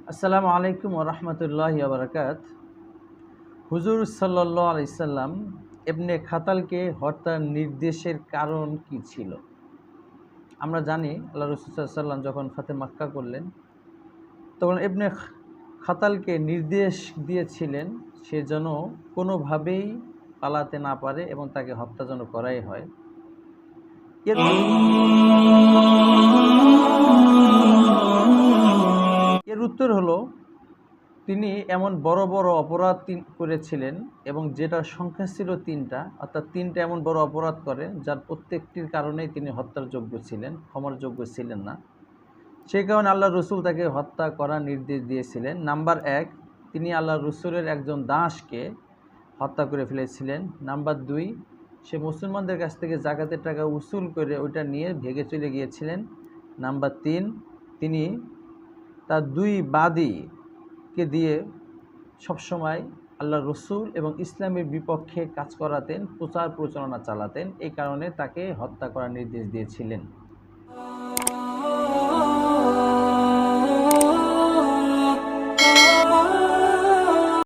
আসসালামু আলাইকুম ওয়া রাহমাতুল্লাহি ওয়া বারাকাত। হুজুর সাল্লাল্লাহু আলাইহি সাল্লাম ইবনে খাতালকে হত্যার নির্দেশের কারণ কি ছিল? আমরা জানি আল্লাহ রাসূল সাল্লাল্লাহু আলাইহি সাল্লাম যখন ফাতে মক্কা করলেন, তখন ইবনে খাতালকে নির্দেশ দিয়েছিলেন সে যেন কোনোভাবেই পালাতে না পারে এবং তাকে হত্যা যেন করাই হয়। এর এর উত্তর হলো, তিনি এমন বড় বড় অপরাধ করেছিলেন এবং যেটার সংখ্যা ছিল ৩টা, অর্থাৎ ৩টা এমন বড় অপরাধ করেন যার প্রত্যেকটির কারণেই তিনি হত্যার যোগ্য ছিলেন, ক্ষমার যোগ্য ছিলেন না। সেই কারণে আল্লাহ রসুল তাকে হত্যা করার নির্দেশ দিয়েছিলেন। নাম্বার ১, তিনি আল্লাহ রসুলের একজন দাসকে হত্যা করে ফেলেছিলেন। নাম্বার ২, সে মুসলমানদের কাছ থেকে জাকাতের টাকা উসুল করে ওইটা নিয়ে ভেগে চলে গিয়েছিলেন। নাম্বার ৩, তিনি তার ২ বাদীকে দিয়ে সবসময় আল্লাহ রসুল এবং ইসলামের বিপক্ষে কাজ করাতেন, প্রচার প্রচারণা চালাতেন। এই কারণে তাকে হত্যা করার নির্দেশ দিয়েছিলেন।